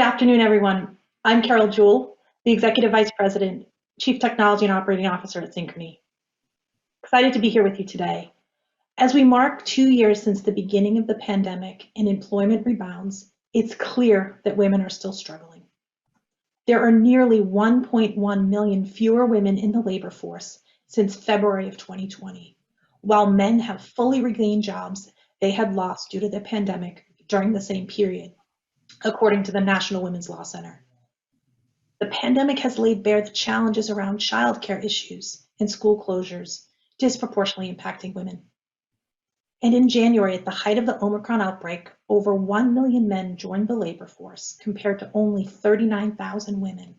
afternoon, everyone. I'm Carol Jewell, the Executive Vice President, Chief Technology and Operating Officer at Synchrony. Excited to be here with you today. As we mark 2 years since the beginning of the pandemic and employment rebounds, it's clear that women are still struggling. There are nearly 1.1 million fewer women in the labor force since February of 2020, while men have fully regained jobs they had lost due to the pandemic during the same period, according to the National Women's Law Center. The pandemic has laid bare the challenges around childcare issues and school closures, disproportionately impacting women. And in January, at the height of the Omicron outbreak, over 1 million men joined the labor force compared to only 39,000 women.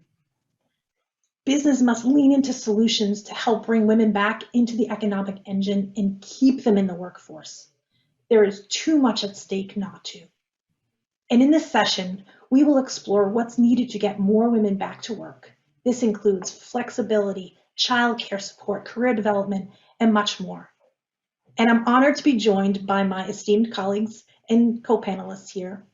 Business must lean into solutions to help bring women back into the economic engine and keep them in the workforce. There is too much at stake not to. And in this session, we will explore what's needed to get more women back to work. This includes flexibility, childcare support, career development, and much more. And I'm honored to be joined by my esteemed colleagues and co-panelists here.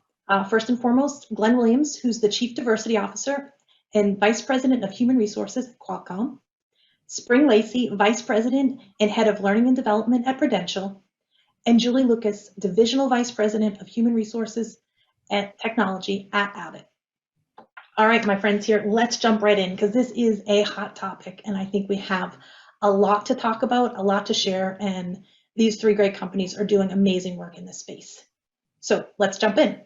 First and foremost, Glenn Williams, who's the Chief Diversity Officer and Vice President of Human Resources at Qualcomm. Spring Lacey, Vice President and Head of Learning and Development at Prudential. And Julie Lucas, Divisional Vice President of Human Resources and Technology at Abbott. All right, my friends here, let's jump right in because this is a hot topic and I think we have a lot to talk about, a lot to share, and these three great companies are doing amazing work in this space. So let's jump in.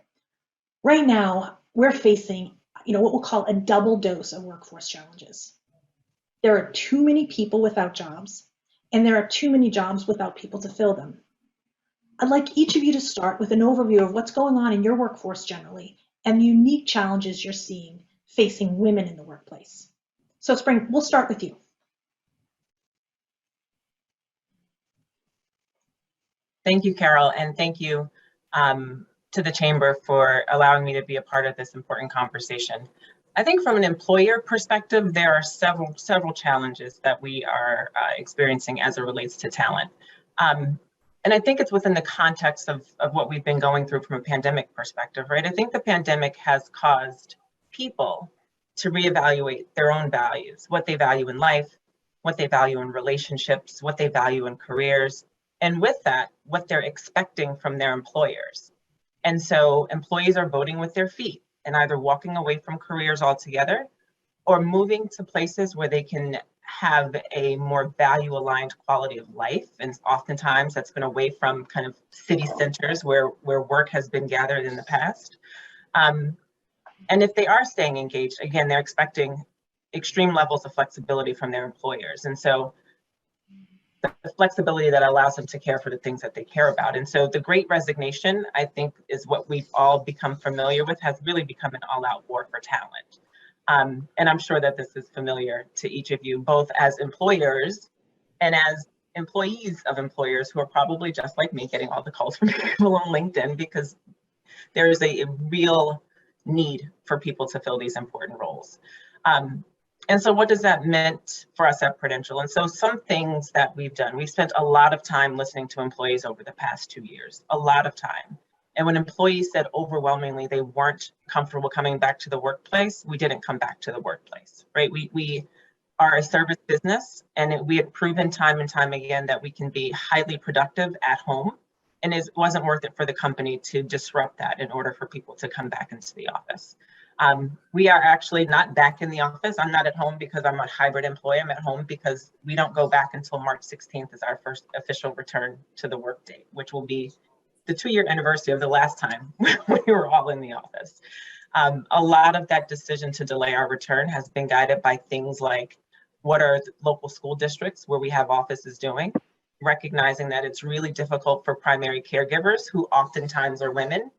Right now, we're facing what we'll call a double dose of workforce challenges. There are too many people without jobs, and there are too many jobs without people to fill them. I'd like each of you to start with an overview of what's going on in your workforce generally and the unique challenges you're seeing facing women in the workplace. So Spring, we'll start with you. Thank you, Carol, and thank you to the Chamber for allowing me to be a part of this important conversation. I think from an employer perspective, there are several challenges that we are experiencing as it relates to talent. And I think it's within the context of what we've been going through from a pandemic perspective, right? I think the pandemic has caused people to reevaluate their own values, what they value in life, what they value in relationships, what they value in careers, and with that, what they're expecting from their employers. And so employees are voting with their feet and either walking away from careers altogether or moving to places where they can have a more value-aligned quality of life. And oftentimes that's been away from kind of city centers where work has been gathered in the past. And if they are staying engaged, again, they're expecting extreme levels of flexibility from their employers. And so the flexibility that allows them to care for the things that they care about. And so the Great Resignation, I think, is what we've all become familiar with, has really become an all-out war for talent. And I'm sure that this is familiar to each of you, both as employers and as employees of employers who are probably just like me, getting all the calls from people on LinkedIn because there is a real need for people to fill these important roles. And so what does that mean for us at Prudential? And so some things that we've done, we've spent a lot of time listening to employees over the past 2 years, a lot of time. And when employees said overwhelmingly they weren't comfortable coming back to the workplace, we didn't come back to the workplace, right? We are a service business, and we had proven time and time again that we can be highly productive at home, and it wasn't worth it for the company to disrupt that in order for people to come back into the office. We are actually not back in the office. I'm not at home because I'm a hybrid employee. I'm at home because we don't go back until March 16th is our first official return to the work date, which will be the 2-year anniversary of the last time we were all in the office. A lot of that decision to delay our return has been guided by things like what are the local school districts where we have offices doing, recognizing that it's really difficult for primary caregivers, who oftentimes are women,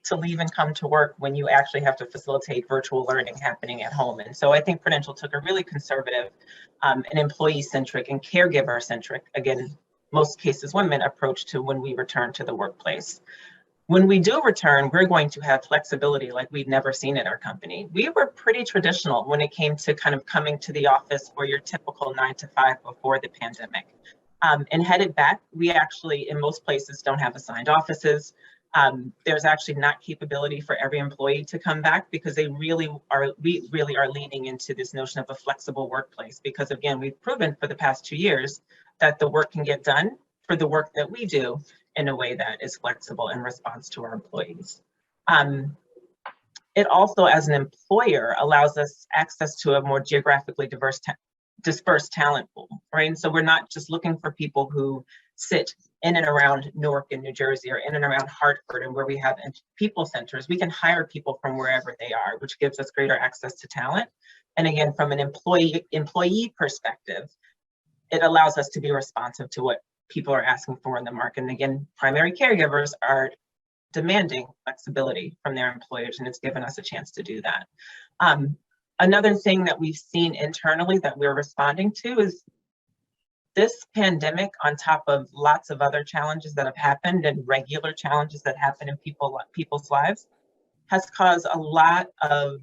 to leave and come to work when you actually have to facilitate virtual learning happening at home. And so I think Prudential took a really conservative and employee-centric and caregiver-centric, again, most cases women, approach to when we return to the workplace. When we do return, we're going to have flexibility like we've never seen at our company. We were pretty traditional when it came to kind of coming to the office for your typical 9 to 5 before the pandemic. And headed back, we actually, in most places, don't have assigned offices. There's actually not capability for every employee to come back because we really are leaning into this notion of a flexible workplace, because again, we've proven for the past 2 years that the work can get done for the work that we do in a way that is flexible in response to our employees. It also, as an employer, allows us access to a more geographically dispersed talent pool, right? And so we're not just looking for people who sit in and around Newark and New Jersey, or in and around Hartford, and where we have people centers. We can hire people from wherever they are, which gives us greater access to talent. And again, from an employee perspective, it allows us to be responsive to what people are asking for in the market. And again, primary caregivers are demanding flexibility from their employers, and it's given us a chance to do that. Another thing that we've seen internally that we're responding to is this pandemic, on top of lots of other challenges that have happened and regular challenges that happen in people's lives, has caused a lot of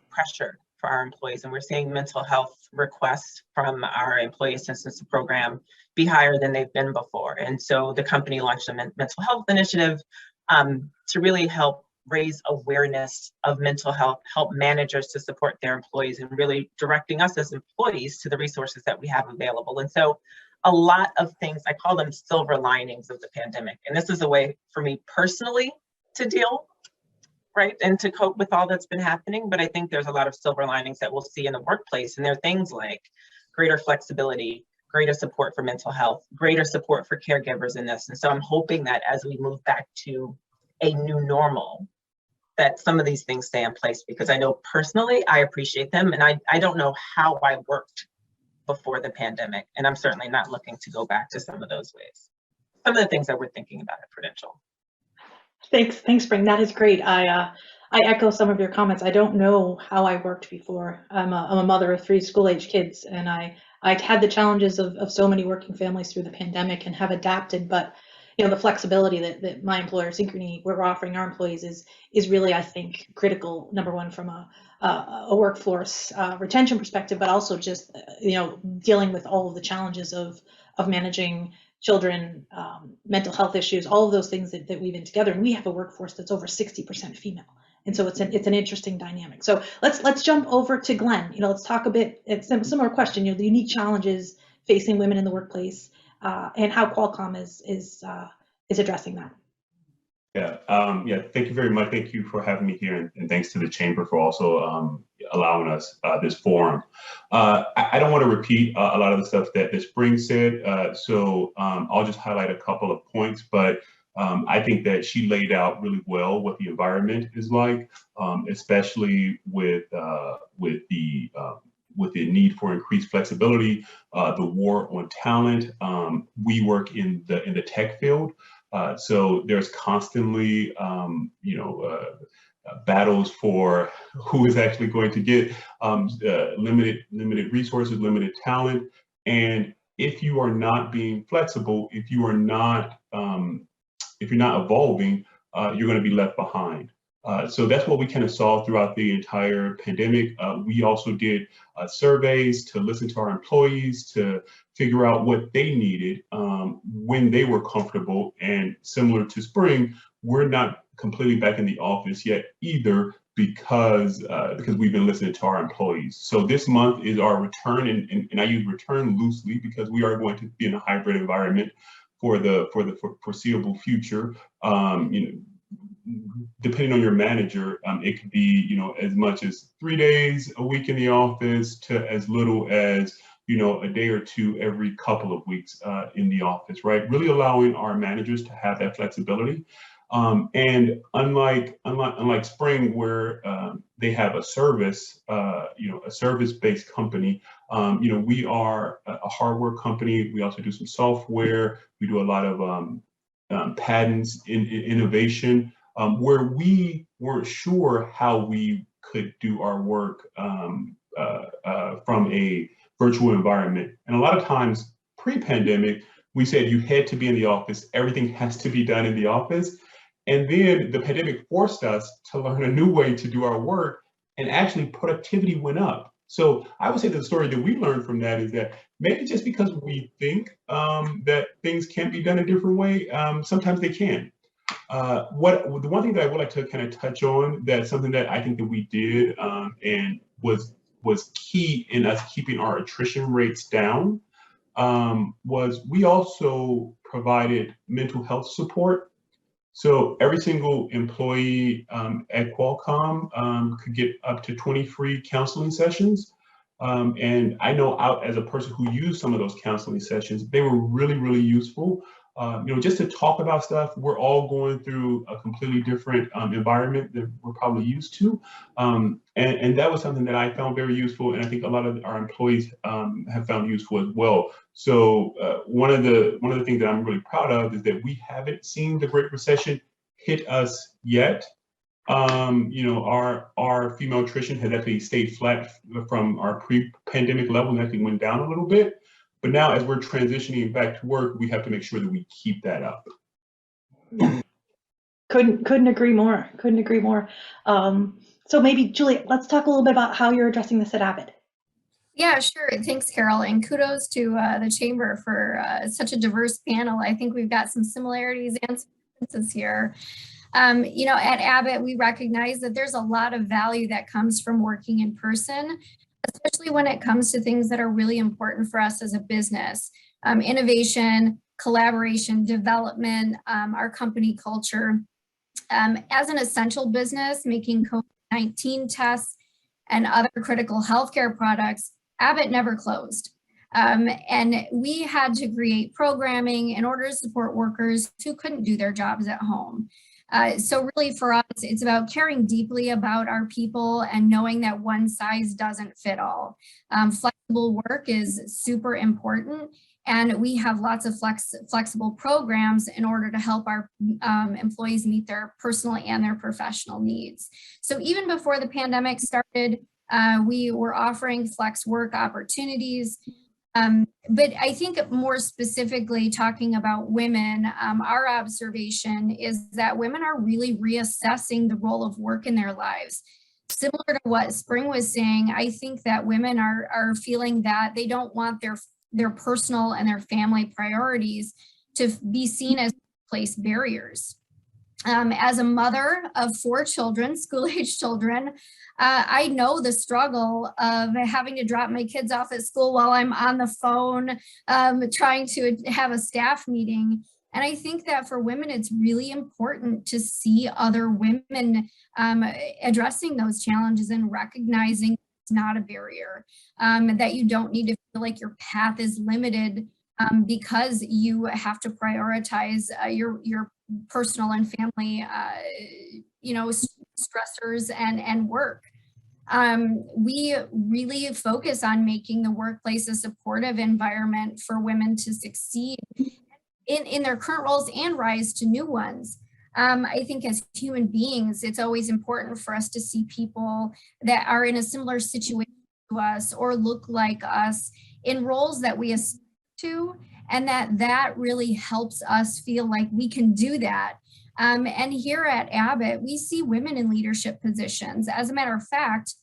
pressure for our employees. And we're seeing mental health requests from our employee assistance program be higher than they've been before. And so the company launched a mental health initiative to really help raise awareness of mental health, help managers to support their employees, and really directing us as employees to the resources that we have available. And so a lot of things, I call them silver linings of the pandemic. And this is a way for me personally to deal, right, and to cope with all that's been happening. But I think there's a lot of silver linings that we'll see in the workplace. And there are things like greater flexibility, greater support for mental health, greater support for caregivers in this. And so I'm hoping that as we move back to a new normal, that some of these things stay in place, because I know personally I appreciate them, and I don't know how I worked before the pandemic, and I'm certainly not looking to go back to some of those ways. Some of the things that we're thinking about at Prudential. Thanks, Spring. That is great. I echo some of your comments. I don't know how I worked before. I'm a mother of 3 school-age kids, and I had the challenges of so many working families through the pandemic and have adapted. But the flexibility that my employer, Synchrony, we're offering our employees is really, I think, critical. Number one, from a workforce retention perspective, but also just dealing with all of the challenges of managing children, mental health issues, all of those things that weave in together. And we have a workforce that's over 60% female. And so it's an interesting dynamic. So let's jump over to Glenn. Let's talk a bit. It's a similar question. The unique challenges facing women in the workplace, and how Qualcomm is addressing that. Yeah. Thank you very much. Thank you for having me here, and thanks to the Chamber for also allowing us this forum. I don't want to repeat a lot of the stuff that Spring said, so I'll just highlight a couple of points. But I think that she laid out really well what the environment is like, especially with the need for increased flexibility, the war on talent. We work in the tech field, so there's constantly battles for who is actually going to get limited resources, limited talent. And if you are not being flexible, if you're not evolving, you're going to be left behind. So that's what we kind of saw throughout the entire pandemic. We also did surveys to listen to our employees to figure out what they needed when they were comfortable. And similar to Spring, we're not completely back in the office yet either, because we've been listening to our employees. So this month is our return, and I use return loosely because we are going to be in a hybrid environment for the foreseeable future. Depending on your manager, it could be as much as 3 days a week in the office to as little as a day or two every couple of weeks in the office, right? Really allowing our managers to have that flexibility. And unlike Spring, where they have a service, a service-based company, we are a hardware company. We also do some software. We do a lot of patents in innovation, where we weren't sure how we could do our work from a virtual environment. And a lot of times pre-pandemic, we said you had to be in the office. Everything has to be done in the office. And then the pandemic forced us to learn a new way to do our work, and actually productivity went up. So I would say the story that we learned from that is that maybe just because we think that things can't be done a different way, sometimes they can. The one thing that I would like to kind of touch on, that's something that I think that we did and was key in us keeping our attrition rates down, was we also provided mental health support. So every single employee at Qualcomm could get up to 20 free counseling sessions. And I know as a person who used some of those counseling sessions, they were really, really useful. Just to talk about stuff. We're all going through a completely different environment that we're probably used to. And that was something that I found very useful. And I think a lot of our employees have found useful as well. So one of the things that I'm really proud of is that we haven't seen the Great Recession hit us yet. Our female attrition has actually stayed flat from our pre-pandemic level and actually went down a little bit. But now as we're transitioning back to work, we have to make sure that we keep that up. Couldn't agree more. Couldn't agree more. So maybe, Julie, let's talk a little bit about how you're addressing this at Abbott. Yeah, sure. Thanks, Carol. And kudos to the Chamber for such a diverse panel. I think we've got some similarities and some differences here. At Abbott, we recognize that there's a lot of value that comes from working in person, especially when it comes to things that are really important for us as a business. Innovation, collaboration, development, our company culture. As an essential business, making COVID-19 tests and other critical healthcare products, Abbott never closed. And we had to create programming in order to support workers who couldn't do their jobs at home. So really for us, it's about caring deeply about our people and knowing that one size doesn't fit all. Flexible work is super important, and we have lots of flexible programs in order to help our employees meet their personal and their professional needs. So even before the pandemic started, we were offering flex work opportunities. But I think more specifically talking about women, our observation is that women are really reassessing the role of work in their lives. Similar to what Spring was saying, I think that women are feeling that they don't want their personal and their family priorities to be seen as place barriers. As a mother of 4 children, school-age children, I know the struggle of having to drop my kids off at school while I'm on the phone, trying to have a staff meeting. And I think that for women, it's really important to see other women addressing those challenges and recognizing it's not a barrier, that you don't need to feel like your path is limited because you have to prioritize your personal and family, stressors and work. We really focus on making the workplace a supportive environment for women to succeed in their current roles and rise to new ones. I think as human beings, it's always important for us to see people that are in a similar situation to us or look like us in roles that we aspire to, and that really helps us feel like we can do that. And here at Abbott, we see women in leadership positions. As a matter of fact,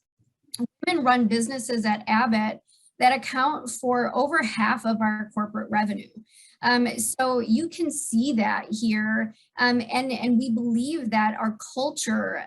women run businesses at Abbott that account for over half of our corporate revenue. So you can see that here. And we believe that our culture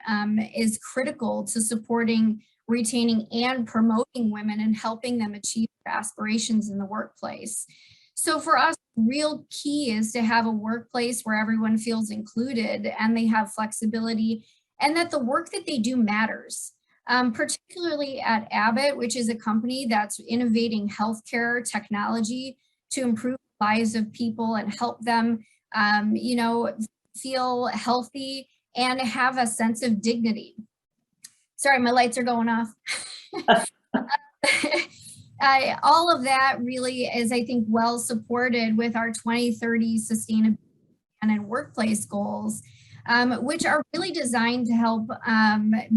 is critical to supporting, retaining, and promoting women and helping them achieve their aspirations in the workplace. So for us, real key is to have a workplace where everyone feels included and they have flexibility and that the work that they do matters. Particularly at Abbott, which is a company that's innovating healthcare technology to improve the lives of people and help them, feel healthy and have a sense of dignity. Sorry, my lights are going off. All of that really is, I think, well supported with our 2030 sustainability and workplace goals, which are really designed to help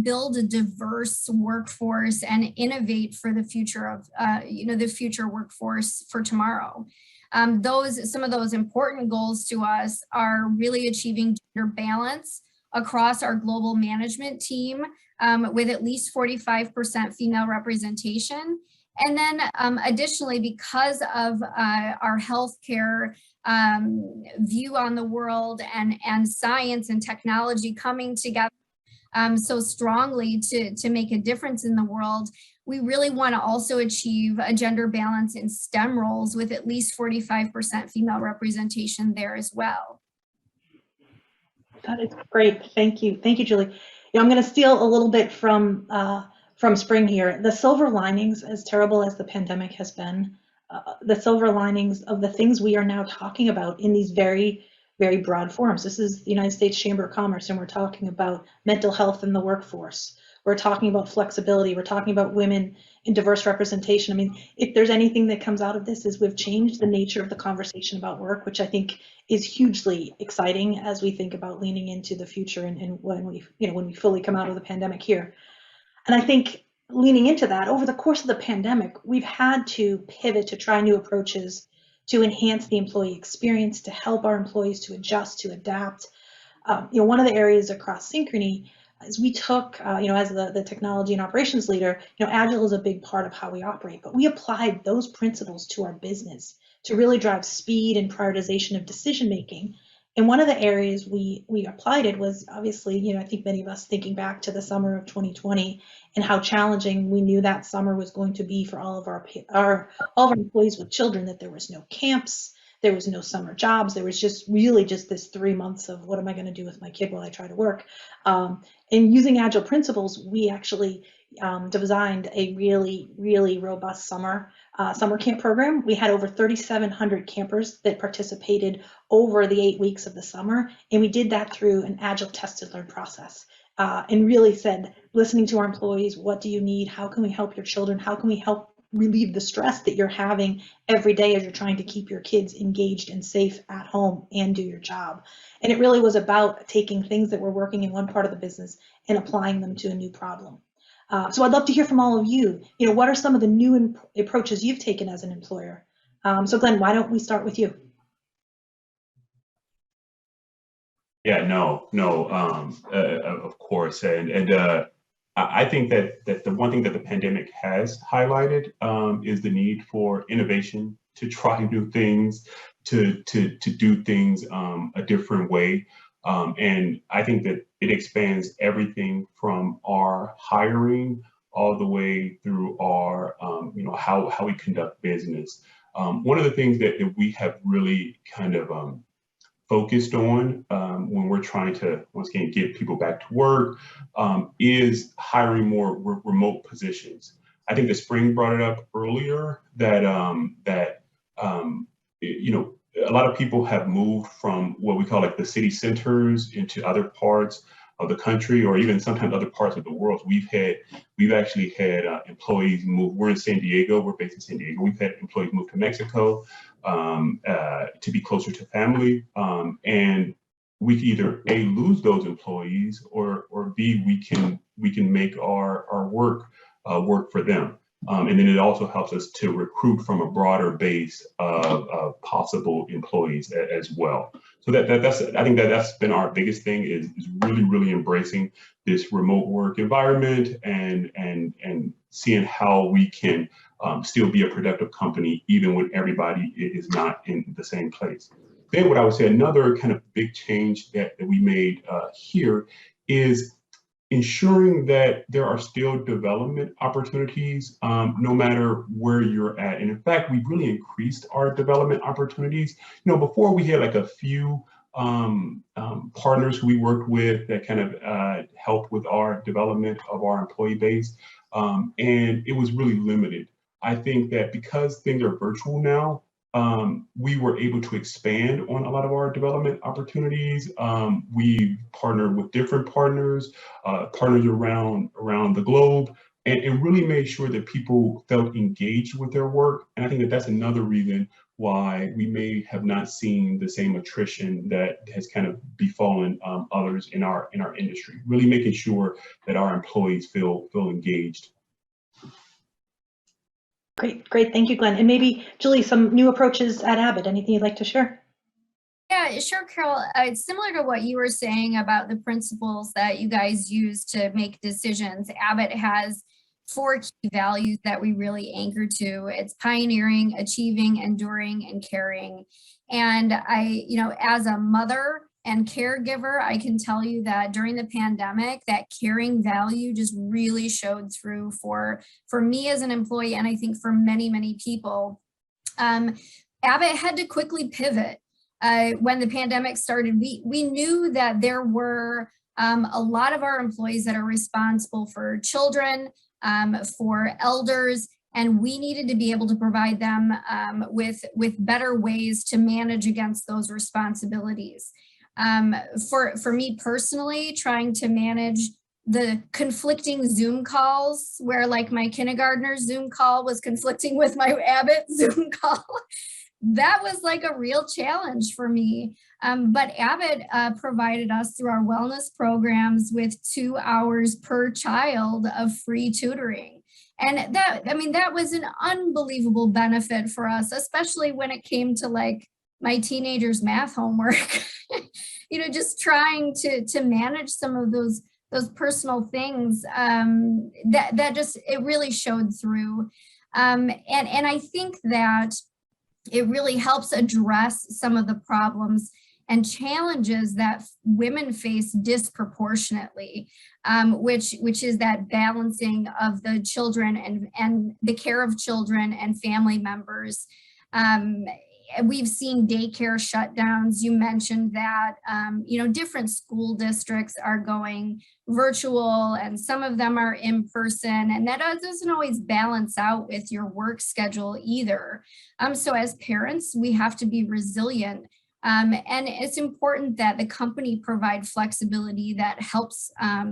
build a diverse workforce and innovate for the future of, the future workforce for tomorrow. Some of those important goals to us are really achieving gender balance across our global management team with at least 45% female representation, And then additionally, because of our healthcare view on the world and science and technology coming together so strongly to make a difference in the world, we really want to also achieve a gender balance in STEM roles with at least 45% female representation there as well. That is great. Thank you. Thank you, Julie. I'm going to steal a little bit from Spring here. The silver linings, as terrible as the pandemic has been, the silver linings of the things we are now talking about in these very, very broad forums. This is the United States Chamber of Commerce, and we're talking about mental health in the workforce. We're talking about flexibility. We're talking about women in diverse representation. I mean, if there's anything that comes out of this is we've changed the nature of the conversation about work, which I think is hugely exciting as we think about leaning into the future and when we fully come out of the pandemic here. And I think leaning into that over the course of the pandemic, we've had to pivot to try new approaches to enhance the employee experience, to help our employees to adjust, to adapt. One of the areas across Synchrony is we took, as the technology and operations leader, Agile is a big part of how we operate, but we applied those principles to our business to really drive speed and prioritization of decision making. And one of the areas we applied it was obviously, I think many of us thinking back to the summer of 2020 and how challenging we knew that summer was going to be for all of our employees with children, that there was no camps, there was no summer jobs, there was just this 3 months of what am I going to do with my kid while I try to work. And using Agile principles, we actually designed a really, really robust summer camp program. We had over 3,700 campers that participated over the 8 weeks of the summer, and we did that through an Agile test and learn process, and really said, listening to our employees, what do you need? How can we help your children? How can we help relieve the stress that you're having every day as you're trying to keep your kids engaged and safe at home and do your job? And it really was about taking things that were working in one part of the business and applying them to a new problem. So I'd love to hear from all of you. What are some of the new approaches you've taken as an employer? So Glenn, why don't we start with you? Yeah, of course. And I think that the one thing that the pandemic has highlighted is the need for innovation, to try new things, to do things a different way. And I think that it expands everything from our hiring all the way through our, how we conduct business. One of the things that we have really kind of focused on when we're trying to, once again, get people back to work is hiring more remote positions. I think that Spring brought it up earlier that a lot of people have moved from what we call like the city centers into other parts of the country, or even sometimes other parts of the world. We've actually had employees move. We're in San Diego. We're based in San Diego. We've had employees move to Mexico to be closer to family, and we can either A, lose those employees, or B, we can make our work for them. And then it also helps us to recruit from a broader base of possible employees as well. So I think that's been our biggest thing is really, really embracing this remote work environment and seeing how we can still be a productive company even when everybody is not in the same place. Then what I would say another kind of big change that we made here is ensuring that there are still development opportunities no matter where you're at. And in fact, we've really increased our development opportunities. Before we had like a few partners who we worked with that kind of helped with our development of our employee base. And it was really limited. I think that because things are virtual now, we were able to expand on a lot of our development opportunities. We partnered with different partners around the globe, and really made sure that people felt engaged with their work. And I think that that's another reason why we may have not seen the same attrition that has kind of befallen others in our industry. Really making sure that our employees feel engaged. Great. Thank you, Glenn. And maybe, Julie, some new approaches at Abbott. Anything you'd like to share? Yeah, sure, Carol. It's similar to what you were saying about the principles that you guys use to make decisions. Abbott has four key values that we really anchor to. It's pioneering, achieving, enduring, and caring. And as a mother and caregiver, I can tell you that during the pandemic, that caring value just really showed through for me as an employee, and I think for many, many people. Abbott had to quickly pivot. When the pandemic started, we knew that there were a lot of our employees that are responsible for children, for elders, and we needed to be able to provide them with better ways to manage against those responsibilities. For me personally, trying to manage the conflicting Zoom calls where like my kindergartner's Zoom call was conflicting with my Abbott Zoom call. That was like a real challenge for me. But Abbott provided us through our wellness programs with 2 hours per child of free tutoring. And that was an unbelievable benefit for us, especially when it came to like my teenager's math homework, just trying to manage some of those personal things that just, it really showed through. And I think that it really helps address some of the problems and challenges that women face disproportionately, which is that balancing of the children and the care of children and family members. We've seen daycare shutdowns. You mentioned that, different school districts are going virtual and some of them are in person, and that doesn't always balance out with your work schedule either. So as parents, we have to be resilient. And it's important that the company provide flexibility that helps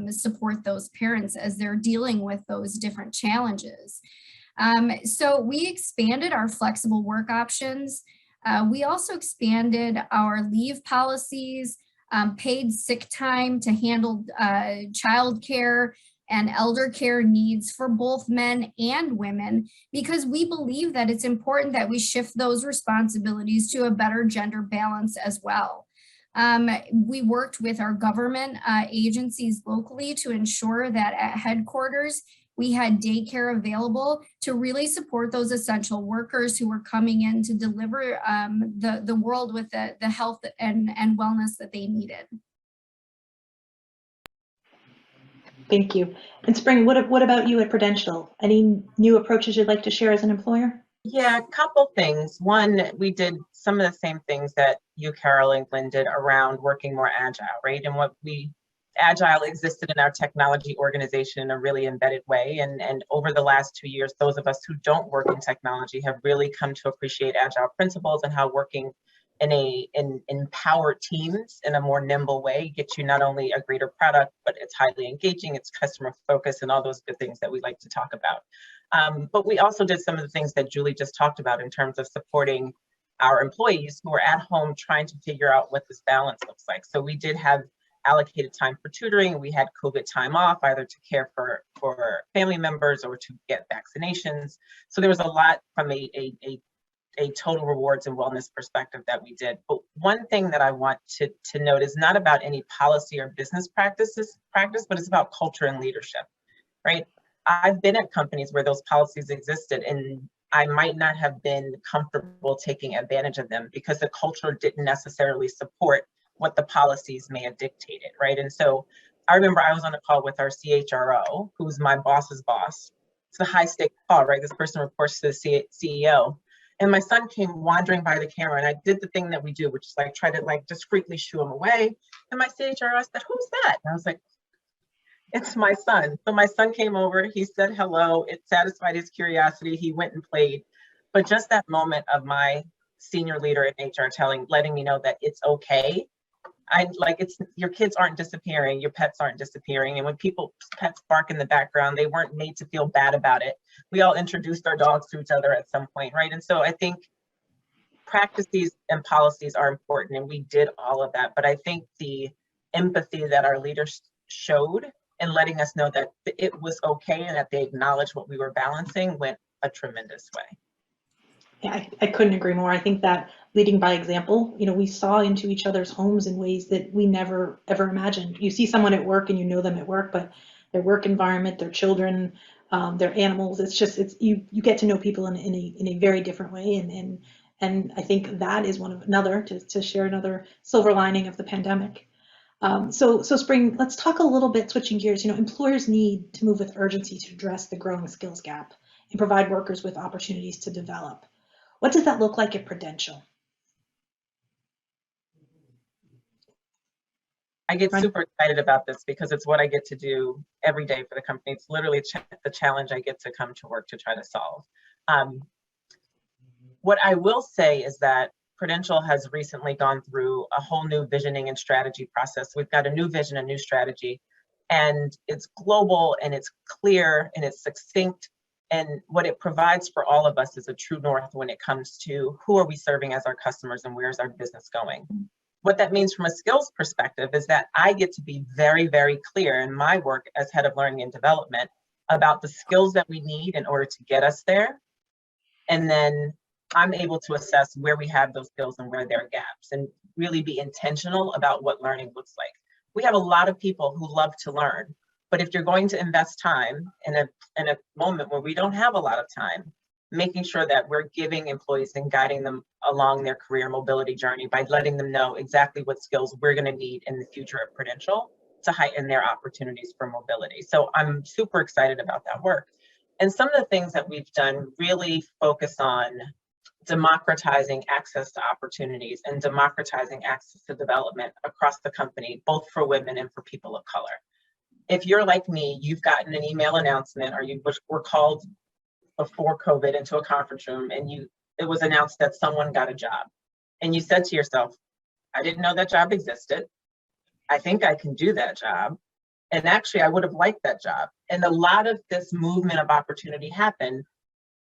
support those parents as they're dealing with those different challenges. So we expanded our flexible work options. We also expanded our leave policies, paid sick time to handle childcare and elder care needs for both men and women, because we believe that it's important that we shift those responsibilities to a better gender balance as well. We worked with our government agencies locally to ensure that at headquarters, we had daycare available to really support those essential workers who were coming in to deliver the world with the health and wellness that they needed. Thank you. And Spring, what about you at Prudential? Any new approaches you'd like to share as an employer? Yeah, a couple things. One, we did some of the same things that you, Carol, and Glenn did around working more agile, right? And Agile existed in our technology organization in a really embedded way. And over the last 2 years, those of us who don't work in technology have really come to appreciate agile principles and how working in empowered teams in a more nimble way gets you not only a greater product, but it's highly engaging, it's customer focused, and all those good things that we like to talk about. But we also did some of the things that Julie just talked about in terms of supporting our employees who are at home trying to figure out what this balance looks like. So we did have allocated time for tutoring. We had COVID time off, either to care for family members or to get vaccinations. So there was a lot from a total rewards and wellness perspective that we did. But one thing that I want to note is not about any policy or business practice, but it's about culture and leadership, right? I've been at companies where those policies existed and I might not have been comfortable taking advantage of them because the culture didn't necessarily support what the policies may have dictated, right? And so I remember I was on a call with our CHRO, who's my boss's boss. It's a high stake call, right? This person reports to the CEO. And my son came wandering by the camera and I did the thing that we do, which is like try to like discreetly shoo him away. And my CHRO said, "Who's that?" And I was like, "It's my son." So my son came over, he said hello, it satisfied his curiosity, he went and played. But just that moment of my senior leader in HR letting me know that it's okay. Your kids aren't disappearing, your pets aren't disappearing. And when pets bark in the background, they weren't made to feel bad about it. We all introduced our dogs to each other at some point, right? And so I think practices and policies are important, and we did all of that. But I think the empathy that our leaders showed and letting us know that it was okay and that they acknowledged what we were balancing went a tremendous way. Yeah, I couldn't agree more. I think that leading by example, we saw into each other's homes in ways that we never ever imagined. You see someone at work and you know them at work, but their work environment, their children, they're animals. It's just, you get to know people in a very different way. And I think that is to share another silver lining of the pandemic. So Spring, let's talk a little bit, switching gears. Employers need to move with urgency to address the growing skills gap and provide workers with opportunities to develop. What does that look like at Prudential? I get super excited about this because it's what I get to do every day for the company. It's literally the challenge I get to come to work to try to solve. What I will say is that Prudential has recently gone through a whole new visioning and strategy process. We've got a new vision, a new strategy, and it's global and it's clear and it's succinct. And what it provides for all of us is a true north when it comes to who are we serving as our customers and where's our business going. What that means from a skills perspective is that I get to be very, very clear in my work as head of learning and development about the skills that we need in order to get us there. And then I'm able to assess where we have those skills and where there are gaps and really be intentional about what learning looks like. We have a lot of people who love to learn, but if you're going to invest time in a moment where we don't have a lot of time, making sure that we're giving employees and guiding them along their career mobility journey by letting them know exactly what skills we're going to need in the future at Prudential to heighten their opportunities for mobility. So I'm super excited about that work. And some of the things that we've done really focus on democratizing access to opportunities and democratizing access to development across the company, both for women and for people of color. If you're like me, you've gotten an email announcement or you were called before COVID into a conference room and it was announced that someone got a job. And you said to yourself, I didn't know that job existed. I think I can do that job. And actually, I would have liked that job. And a lot of this movement of opportunity happened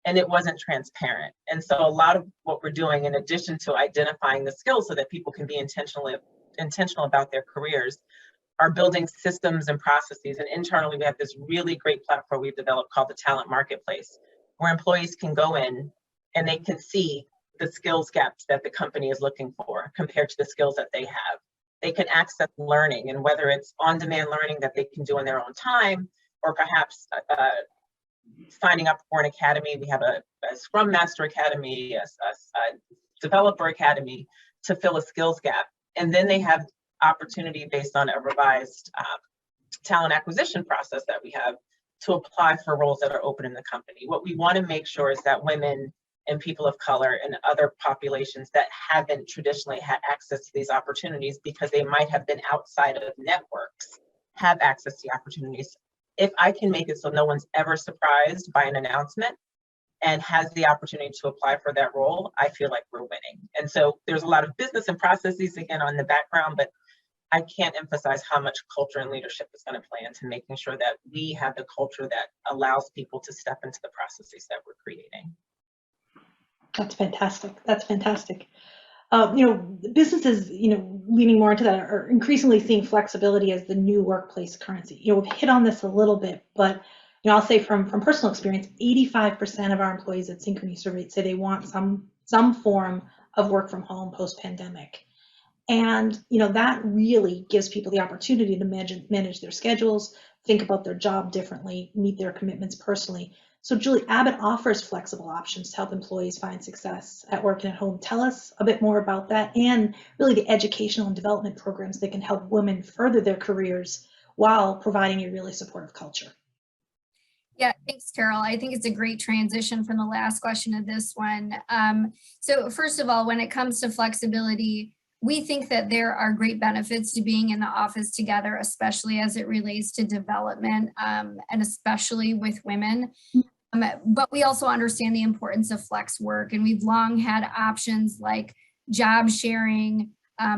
and it wasn't transparent. And so a lot of what we're doing, in addition to identifying the skills so that people can be intentional about their careers, are building systems and processes. And internally, we have this really great platform we've developed called the Talent Marketplace, where employees can go in and they can see the skills gaps that the company is looking for compared to the skills that they have. They can access learning, and whether it's on-demand learning that they can do in their own time, or perhaps signing up for an academy. We have a Scrum Master Academy, a Developer Academy to fill a skills gap. And then they have opportunity based on a revised talent acquisition process that we have to apply for roles that are open in the company. What we want to make sure is that women and people of color and other populations that haven't traditionally had access to these opportunities because they might have been outside of networks have access to the opportunities. If I can make it so no one's ever surprised by an announcement and has the opportunity to apply for that role, I feel like we're winning. And so there's a lot of business and processes again on the background, but I can't emphasize how much culture and leadership is going to play into making sure that we have the culture that allows people to step into the processes that we're creating. That's fantastic. That's fantastic. Businesses, leaning more into that are increasingly seeing flexibility as the new workplace currency. We've hit on this a little bit, but I'll say from personal experience, 85% of our employees at Synchrony surveyed say they want some form of work from home post-pandemic. And that really gives people the opportunity to manage their schedules, think about their job differently, meet their commitments personally. So Julie, Abbott offers flexible options to help employees find success at work and at home. Tell us a bit more about that and really the educational and development programs that can help women further their careers while providing a really supportive culture. Yeah, thanks, Carol. I think it's a great transition from the last question to this one. So first of all, when it comes to flexibility, we think that there are great benefits to being in the office together, especially as it relates to development and especially with women. But we also understand the importance of flex work, and we've long had options like job sharing,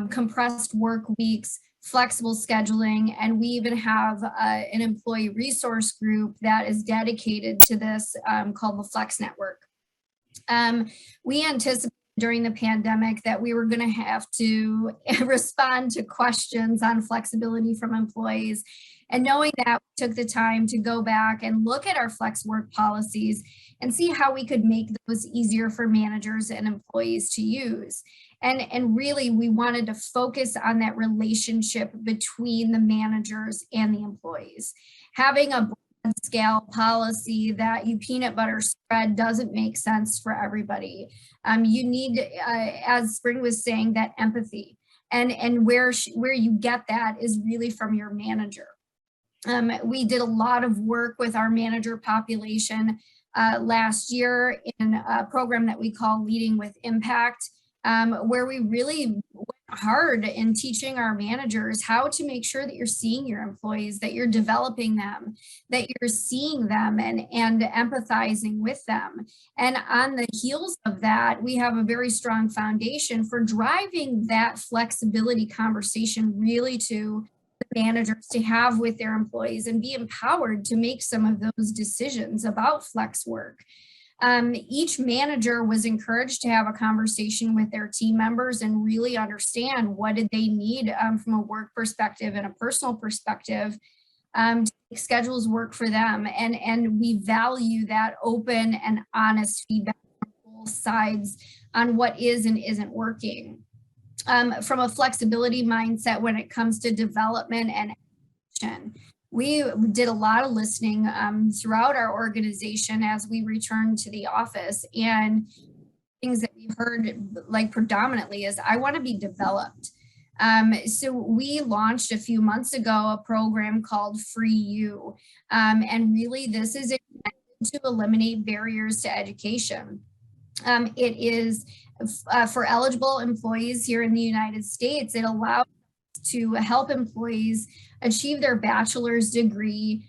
compressed work weeks, flexible scheduling, and we even have an employee resource group that is dedicated to this called the Flex Network. We anticipate during the pandemic that we were going to have to respond to questions on flexibility from employees. And knowing that, we took the time to go back and look at our flex work policies and see how we could make those easier for managers and employees to use. And really, we wanted to focus on that relationship between the managers and the employees. Having a scale policy that you peanut butter spread doesn't make sense for everybody. You need, as Spring was saying, that empathy, and where you get that is really from your manager. We did a lot of work with our manager population last year in a program that we call Leading with Impact, where we really went hard in teaching our managers how to make sure that you're seeing your employees, that you're developing them, that you're seeing them and empathizing with them. And on the heels of that, we have a very strong foundation for driving that flexibility conversation really to the managers to have with their employees and be empowered to make some of those decisions about flex work. Each manager was encouraged to have a conversation with their team members and really understand what did they need from a work perspective and a personal perspective to make schedules work for them. And we value that open and honest feedback from both sides on what is and isn't working. From a flexibility mindset when it comes to development and action. We did a lot of listening throughout our organization as we returned to the office, and things that we heard like predominantly is, I want to be developed. So we launched a few months ago a program called Free You, and really this is to eliminate barriers to education. It is for eligible employees here in the United States. It allows to help employees achieve their bachelor's degree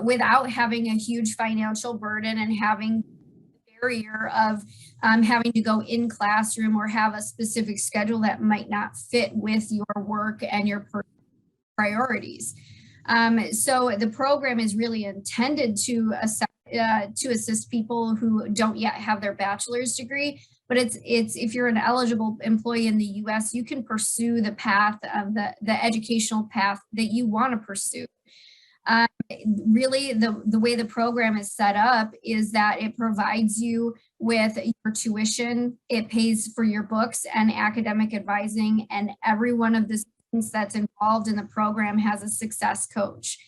without having a huge financial burden and having the barrier of having to go in classroom or have a specific schedule that might not fit with your work and your priorities. So the program is really intended to assist people who don't yet have their bachelor's degree. But it's if you're an eligible employee in the U.S., you can pursue the path of the educational path that you want to pursue. Really, the way the program is set up is that it provides you with your tuition, it pays for your books and academic advising, and every one of the students that's involved in the program has a success coach.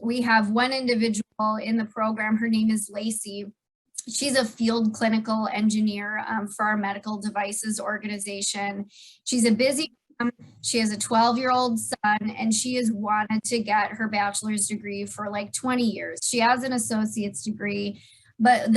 We have one individual in the program, her name is Lacey. She's a field clinical engineer for our medical devices organization. She's a busy mom. She has a 12-year-old son, and she has wanted to get her bachelor's degree for like 20 years. She has an associate's degree, but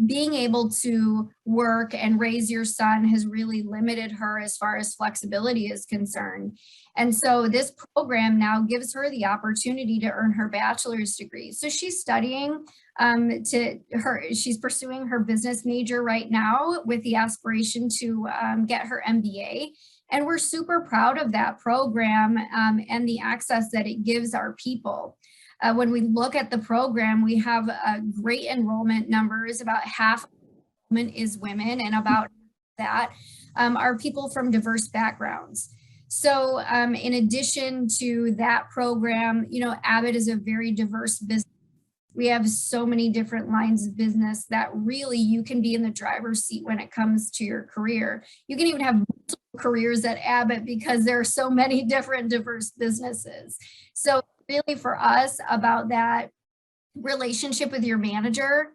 being able to work and raise your son has really limited her as far as flexibility is concerned. And so this program now gives her the opportunity to earn her bachelor's degree. So she's studying she's pursuing her business major right now with the aspiration to get her MBA. And we're super proud of that program and the access that it gives our people. When we look at the program, we have great enrollment numbers. About half of enrollment is women, and about that are people from diverse backgrounds. So in addition to that program, you know, Abbott is a very diverse business. We have so many different lines of business that really you can be in the driver's seat when it comes to your career. You can even have multiple careers at Abbott because there are so many different diverse businesses. So really for us about that relationship with your manager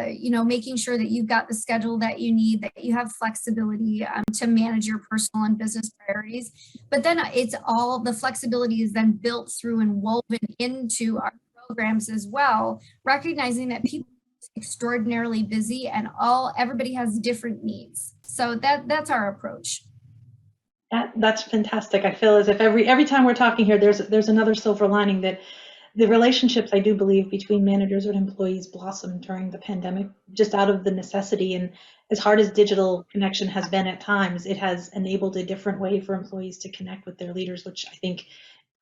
you know, making sure that you've got the schedule that you need, that you have flexibility to manage your personal and business priorities. But then it's all the flexibility is then built through and woven into our programs as well, recognizing that people are extraordinarily busy and everybody has different needs. So that's our approach. That's fantastic. I feel as if every time we're talking here, there's another silver lining, that the relationships, I do believe, between managers and employees blossomed during the pandemic, just out of the necessity. And as hard as digital connection has been at times, it has enabled a different way for employees to connect with their leaders, which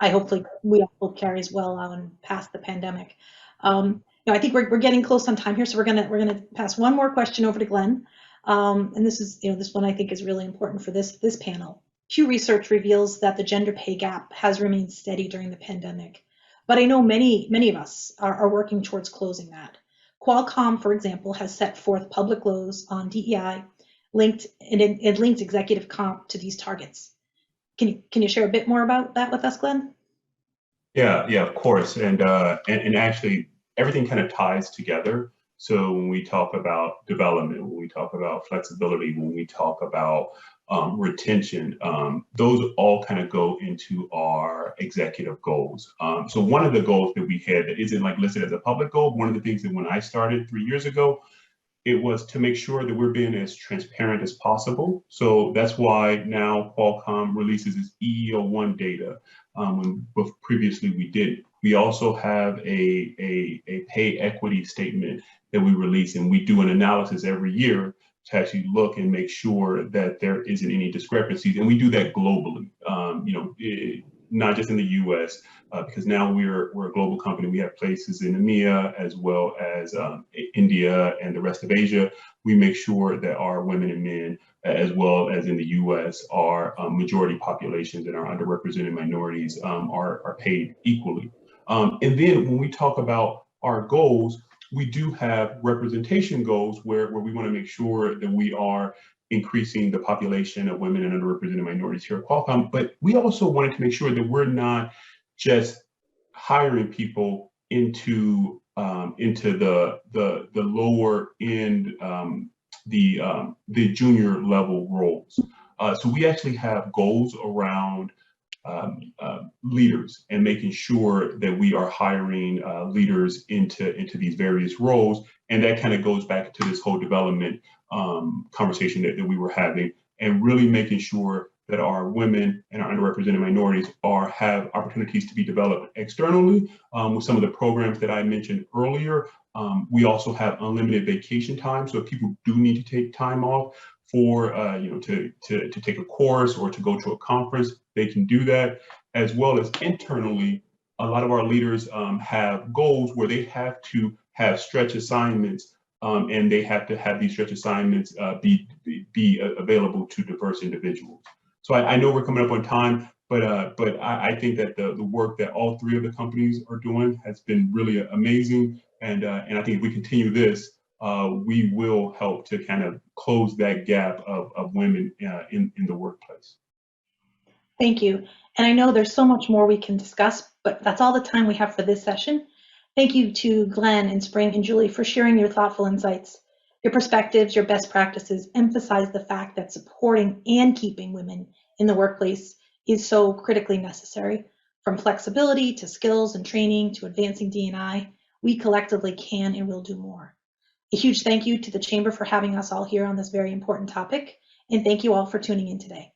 hopefully we all hope carries well on past the pandemic. I think we're getting close on time here, so we're gonna pass one more question over to Glenn. And this is, this one I think is really important for this panel. Pew Research reveals that the gender pay gap has remained steady during the pandemic. But I know many of us are working towards closing that. Qualcomm, for example, has set forth public goals on DEI, linked executive comp to these targets. Can you share a bit more about that with us, Glenn? Yeah, of course. And actually everything kind of ties together. So when we talk about development, when we talk about flexibility, when we talk about retention, those all kind of go into our executive goals. So one of the goals that we had that isn't like listed as a public goal, one of the things that when I started 3 years ago, it was to make sure that we're being as transparent as possible. So that's why now Qualcomm releases its EEO1 data, when previously we didn't. We also have a pay equity statement that we release, and we do an analysis every year to actually look and make sure that there isn't any discrepancies. And we do that globally, not just in the US, because now we're a global company. We have places in EMEA as well as India and the rest of Asia. We make sure that our women and men, as well as in the US, our majority populations and our underrepresented minorities are paid equally. And then when we talk about our goals, we do have representation goals where we want to make sure that we are increasing the population of women and underrepresented minorities here at Qualcomm. But we also wanted to make sure that we're not just hiring people into the lower end, the junior level roles. So we actually have goals around leaders and making sure that we are hiring leaders into these various roles. And that kind of goes back to this whole development conversation that we were having, and really making sure that our women and our underrepresented minorities have opportunities to be developed externally with some of the programs that I mentioned earlier. We also have unlimited vacation time. So if people do need to take time off for to take a course or to go to a conference, they can do that. As well as internally, a lot of our leaders have goals where they have to have stretch assignments, and they have to have these stretch assignments be available to diverse individuals. So I know we're coming up on time, but I think that the work that all three of the companies are doing has been really amazing. And I think if we continue this, we will help to kind of close that gap of women in the workplace. Thank you. And I know there's so much more we can discuss, but that's all the time we have for this session. Thank you to Glenn and Spring and Julie for sharing your thoughtful insights. Your perspectives, your best practices emphasize the fact that supporting and keeping women in the workplace is so critically necessary. From flexibility to skills and training to advancing D&I, we collectively can and will do more. A huge thank you to the Chamber for having us all here on this very important topic, and thank you all for tuning in today.